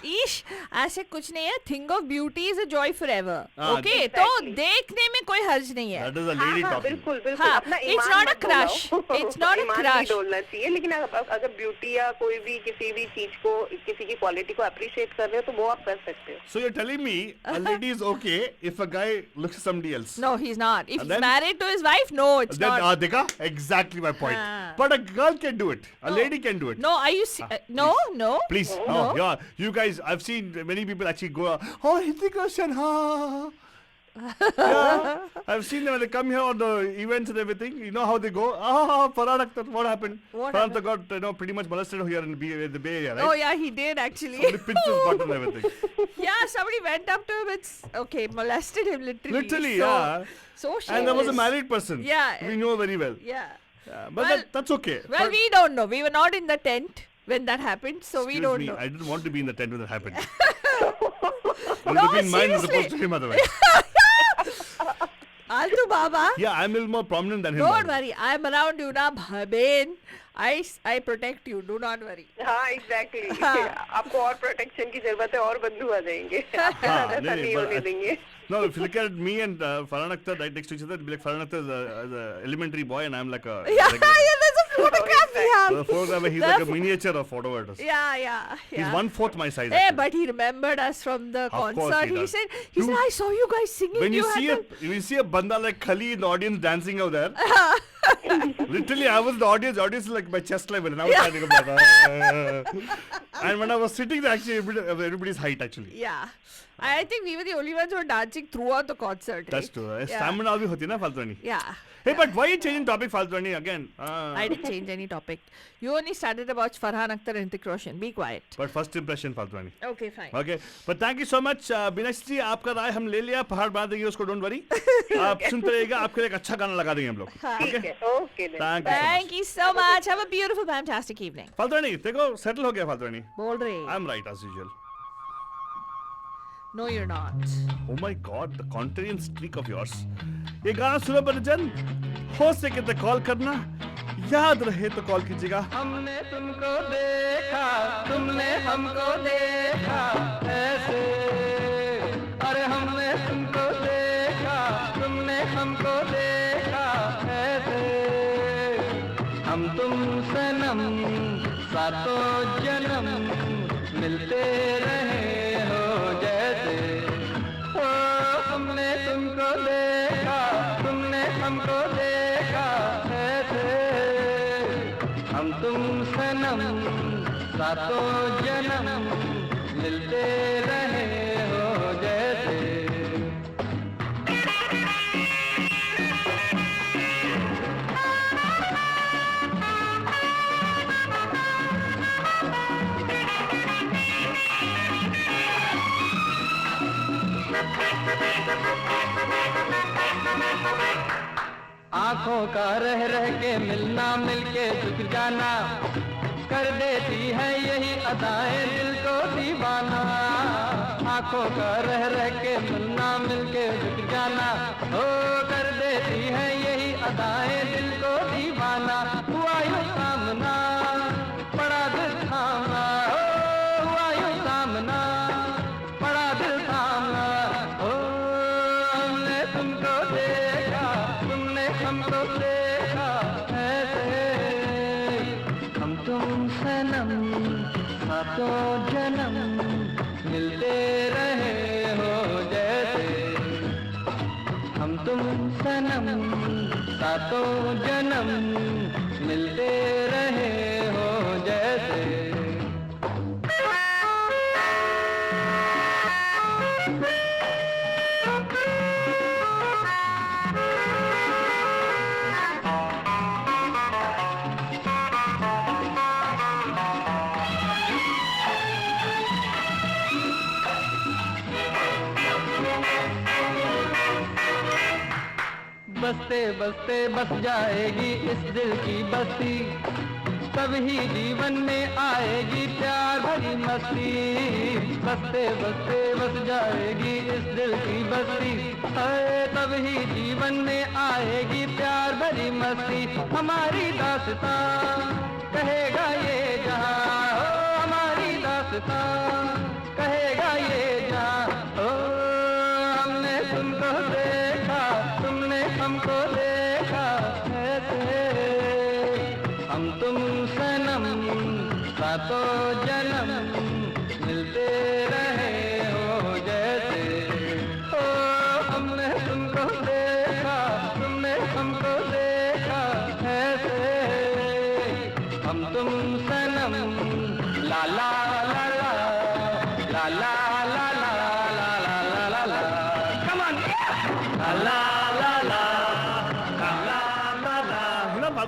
ईश ऐसे कुछ नहीं है. Thing of beauty is a joy for ever. हाँ, ओके, तो exactly. देखने में कोई हर्ज नहीं है. That is a lady हाँ, talking. बिल्कुल हाँ, अपना it's ईमान not a मत डोलाओ। crush. It's not a Iman crush. नहीं डोलना चाहिए, लेकिन अगर ब्यूटी या कोई भी किसी भी चीज को, किसी की क्वालिटी को अप्रिशिएट कर रहे हो, तो वो आप कर सकते हो। So you're telling me a lady is okay if a guy looks at somebody else? No, he's not. If And he's then- married to his wife, no, it's Then not. देखा? Exactly my point. हाँ. But a girl can do it. A lady can do it. No, are you no? Please. No. Oh, yeah. You guys, I've seen many people actually go, oh, Hrithik Roshan, ha. Yeah, I've seen them when they come here on the events and everything. You know how they go? Farhan Akhtar, what happened? What Farhan happened? Akhtar got pretty much molested here in the Bay Area, right? Oh yeah, he did actually. Somebody pinched his butt and everything. Yeah, somebody went up to him and molested him literally. Literally, so, yeah. So shameless. And there was a married person. Yeah. We know very well. Yeah. But Well- that's okay. Well, But- we don't know. We were not in the tent when that happened, so we Excuse don't me, know. I didn't want to be in the tent when that happened. It would No, have been mine as seriously. opposed to him otherwise. Altu Baba. Yeah, I'm a little more prominent than him. Don't by worry, I'm around you na bhaben. I protect you. Do not worry. हाँ exactly हाँ. आपको और protection की जरूरत है और बंधु आ जाएंगे आपके हाँ, साथ ऐसा नहीं, नहीं but होने देंगे No, if you look at me and Farhan Akhtar right next to each other, it'd be like Farhan Akhtar is a elementary boy and I'm like a... Yeah, regular kid. yeah, there's a photograph we So have. the photograph, he's like a miniature of photo artist. Yeah. He's 1/4 my size. Hey, actually. but he remembered us from the Of course concert. he He does. said, You- I saw you guys singing. When you had see a banda like Khali in the audience dancing out there, literally I was in the audience is like my chest level and I was standing up like and when I was sitting there actually everybody's height actually. Yeah. I think we were the only ones who were dancing throughout the concert. That's right? true. Yeah. Stamina bhi hoti na Faltwani. Yeah. Hey, but why are you changing topic Faltwani again? I didn't change any topic. You only started about Farhan Akhtar and Hrithik Roshan. Be quiet. But first impression Faltwani. Okay, fine. Okay, but thank you so much, Binash जी आपका राय हम ले लिया पहाड़ बना देंगे उसको don't worry आप सुनते रहिएगा आपके लिए एक अच्छा गाना लगा देंगे हम लोग ठीक है okay thank you Thank you so much. Have a beautiful, fantastic evening. फाल्तवानी देखो सेटल हो गया फाल्तवानी बोल रहे. I am right as usual No, you're not. Oh my god the contrarian streak of yours ये गाना सुनो बरजन हो सके तो कॉल करना याद रहे तो कॉल कीजिएगा हमने तुमको देखा तुमने हमको देखा ऐसे अरे हमने तुमको देखा तुमने हमको देखा ऐसे हम तुम सनम सातों जन्म मिलते रहे हो जैसे ओ हमने तुमको देखा तुमने हमको देखा ऐसे हम तुम सनम सातों जन्म मिलते रहे हो जैसे आंखों का रह रह के मिलना मिलके झुक जाना कर देती है यही अदाएं दिल को दीवाना आंखों का रह रह के मिलना मिलके झुक जाना ओ कर देती है यही अदाएं दिल को दीवाना हुआ यूं सामना बड़ा दिल थामा ओ हुआ यूं सामना बड़ा दिल थामा ओ हमने तुमको देखा तुमने हमको देखा ऐसे हम तुम सनम सातों जन्म मिलते रहे हो जैसे हम तुम सनम सातों जन्म मिलते रहे हो जैसे बसते बसते बस जाएगी इस दिल की बस्ती तभी जीवन में आएगी प्यार भरी मस्ती बसते बसते बस जाएगी इस दिल की बस्ती अरे तभी जीवन में आएगी प्यार भरी मस्ती हमारी दास्तां कहेगा ये जहां ओ हमारी दास्तां कहेगा ये जहां ओ हमने तुमको देखा तुमने हमको देखा ऐसे हम तुम सनम सातों जन्म मिलते रहे हो जैसे ओ हमने तुमको देखा तुमने हमको देखा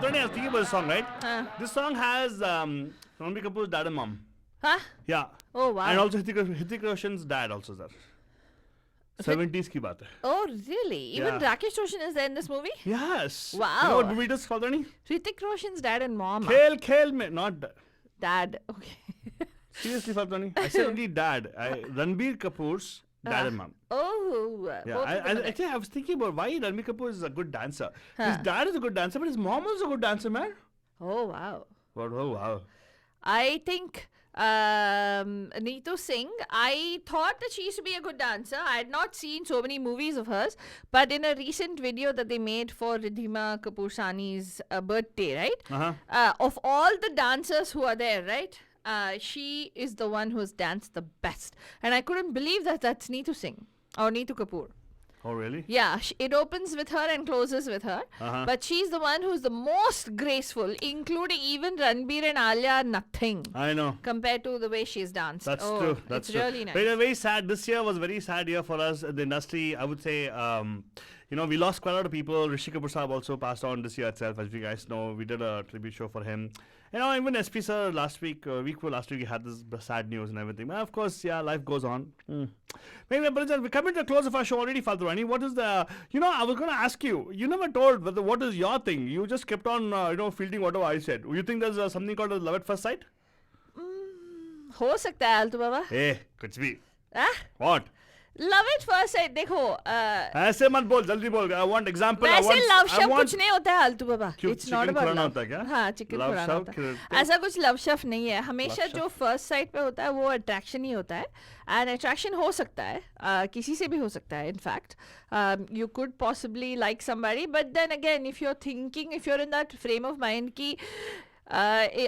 Faltani, I was thinking about this song, right? Huh. This song has Ranbir Kapoor's dad and mom. Huh? Yeah. Oh, wow. And also Hrithik Roshan's dad also there. 70s ki baat hai. Oh, really? Even Yeah. Rakesh Roshan is there in this movie? Yes. Wow. You know what movie it is, Faltani? Hrithik Roshan's dad and mom. Khel mein, not Dad. Okay. seriously, Faltani. I said only dad. Ranbir Kapoor's dad and mom. Oh. Yeah, both of them are there. actually, I was thinking about why Ranbir Kapoor is a good dancer. His dad is a good dancer, but his mom is a good dancer, man. Oh, wow. Oh, wow. I think Neetu Singh, I thought that she used to be a good dancer. I had not seen so many movies of hers, but in a recent video that they made for Ridhima Kapoor Sani's birthday, right? Of all the dancers who are there, right? She is the one who has danced the best. And I couldn't believe that that's Neetu Singh or Neetu Kapoor. Oh, really? Yeah, it opens with her and closes with her. But she's the one who's the most graceful, including even Ranbir and Alia are nothing I know. compared to the way she's danced. That's oh, true. That's it's true. really nice. Very, very sad. This year was a very sad year for us in the industry. I would say, we lost quite a lot of people. Rishi Kapoor Saab also passed on this year itself, as you guys know. We did a tribute show for him. Even SP sir last week, he had this sad news and everything. But of course, yeah, life goes on. Maybe, we're coming to the close of our show already, Falturani. What is the, I was going to ask you, you never told what is your thing. You just kept on, fielding whatever I said. You think there's something called love at first sight? हो सकता है आलतू बाबा Hey, कुछ भी. Ah? What? Love it first sight देखो ऐसे मत बोल, जल्दी बोल. I want example. वैसे लव शब्द कुछ नहीं होता है आलतू बाबा. क्यों? It's not chicken about Khurana love. होता है क्या? हाँ, चिकन Love खुराना शब्द होता है. तो- ऐसा कुछ लव शब्द नहीं है. हमेशा Love जो फर्स्ट साइट पे होता है वो अट्रैक्शन ही होता है. एंड अट्रैक्शन हो सकता है किसी से भी हो सकता है. In fact you could possibly like somebody, but then again if you are thinking, if you are in that frame of mind की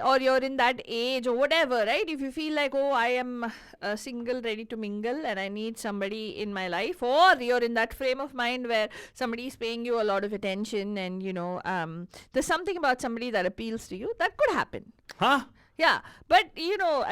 or you're in that age or whatever, right? If you feel like, oh, I am single, ready to mingle, and I need somebody in my life, or you're in that frame of mind where somebody is paying you a lot of attention, and there's something about somebody that appeals to you, that could happen. Huh? Yeah, but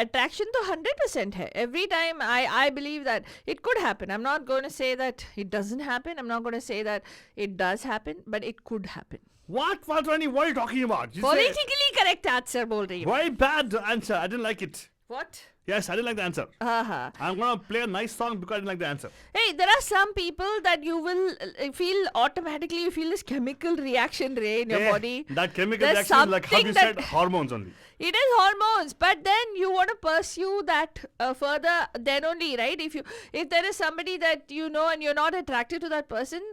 attraction to 100% hai. Every time I believe that it could happen. I'm not going to say that it doesn't happen. I'm not going to say that it does happen, but it could happen. What, Falturani? What are you talking about? You say- Politically correct answer bol rahi hu. Very bad answer. I didn't like it. What? Yes, I didn't like the answer. I'm going to play a nice song because I didn't like the answer. Hey, there are some people that you will feel automatically, you feel this chemical reaction in your body. That chemical There's reaction is like how you something said, hormones only. It is hormones, but then you want to pursue that further then only, right? If there is somebody that you know and you're not attracted to that person,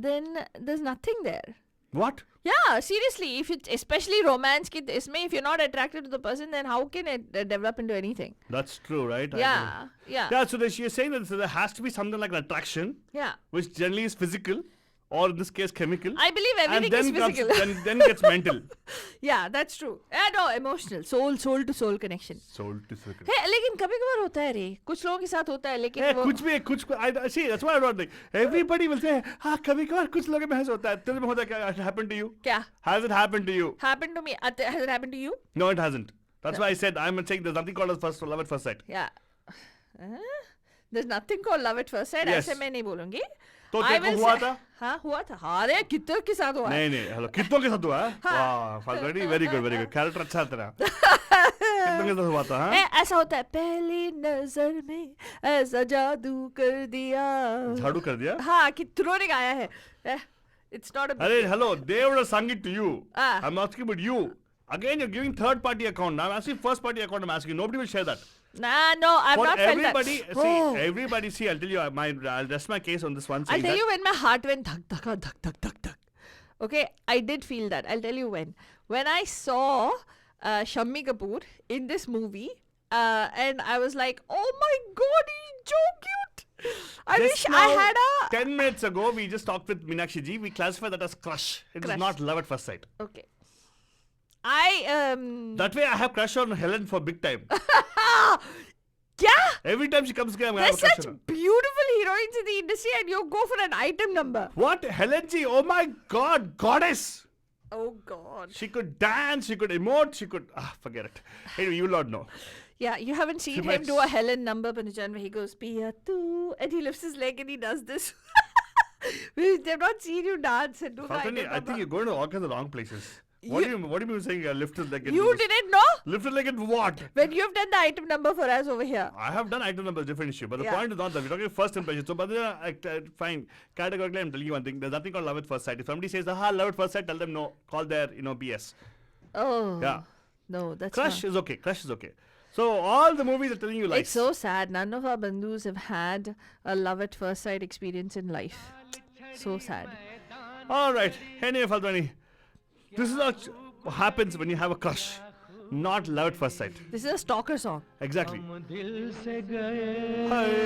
then there's nothing there. What? Yeah, seriously, if it's especially romance ki isme, if you're not attracted to the person, then how can it develop into anything? That's true, right? I Yeah, agree. yeah, Yeah, so you're saying that there has to be something like an attraction, yeah. which generally is physical, or in this case chemical. I believe everything and is then physical. then gets mental. Yeah, that's true. No, emotional, soul to soul connection. Soul to soul. Hey, लेकिन कभी कभार होता है रे, कुछ लोगों के साथ होता है, लेकिन Hey, वो कुछ I see, that's why I don't like. Everybody will say, हाँ कभी कभार कुछ लोगों में ऐसा होता है. तेरे में होता है क्या? Has it happened to you? क्या Has it happened to you? happened to me? Has it happened to you? No, it hasn't. That's why I said I'm saying there's nothing called as love at first sight. Yeah. There's nothing called love at first sight. Yes. ऐसे मैं नहीं बोलूँगी. तो I तेरे को will हुआ say- था? हाँ हुआ था. अरे कितने के साथ हुआ है? नहीं हेलो कितनों के साथ हुआ है? वाह फाल्गुनी वेरी गुड कैरेक्टर अच्छा है तेरा. कितनों के साथ हुआ था? हाँ? ऐसा होता है, पहली नजर में ऐसा जादू कर दिया. झाड़ू कर दिया? हाँ, कितनों ने गाया है. It's not a big अरे deal. hello, they would have sung it to you. Ah. I'm asking about you. Again, you're giving third party account. I'm asking first party account. I'm asking. Nobody will share that. Nah, no, I've For not felt everybody, that. see, Oh. everybody, see. I'll tell you. I'll rest my case on this one. I'll saying tell that- you when my heart went dhak dhak dhak dhak dhak dhak. Okay, I did feel that. I'll tell you when. When I saw Shammi Kapoor in this movie, and I was like, oh my god, he's so cute. I Just wish now, I had a. 10 minutes ago, we just talked with Meenakshi ji. We classify that as crush. It is Crush. not love at first sight. Okay. That way, I have crush on Helen for big time. Yeah. Every time she comes here, I'm gonna There's have a crush such on her. beautiful heroines in the industry, and you go for an item number. What? Helen ji? Oh my god, goddess! Oh god. She could dance, she could emote, she could... forget it. Anyway, you lot know. Yeah, you haven't seen him might do a Helen number, Panujan, where he goes, Pia tu, and he lifts his leg and he does this. They've not seen you dance and do the Faltani, item I think number. you're going to all kinds of wrong places. What do you mean saying lifted leg? You didn't know? Lifted leg in what? When you've done the item number for us over here. I have done item number, different issue. But the Yeah. point is not that. We're talking first impression. So, but fine. Categorically, I'm telling you one thing. There's nothing called love at first sight. If somebody says, love at first sight, tell them no. Call their, BS. Oh. Yeah. No, that's Crush not. is okay. Crush is okay. So, all the movies are telling you lies. It's so sad. None of our bandhus have had a love at first sight experience in life. So sad. All right. Anyway, Faltwani, this is what happens when you have a crush. Not love at first sight. This is a stalker song. Exactly.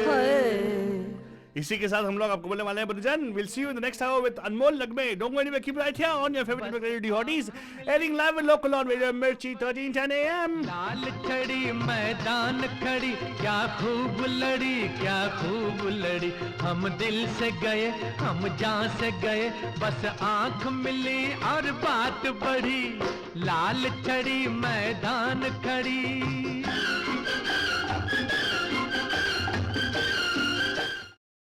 Hey. इसी के साथ हम लोग आपको बोलने वाले हैं बंधुजन will see you in the next hour with Anmol लगमे don't go anywhere keep right here on your favourite radio hotties airing live and local on radio Mirchi 1310 AM लाल छड़ी मैदान खड़ी क्या खूब लड़ी हम दिल से गए हम जान से गए बस आंख मिली और बात बढ़ी लाल छड़ी मैदान खड़ी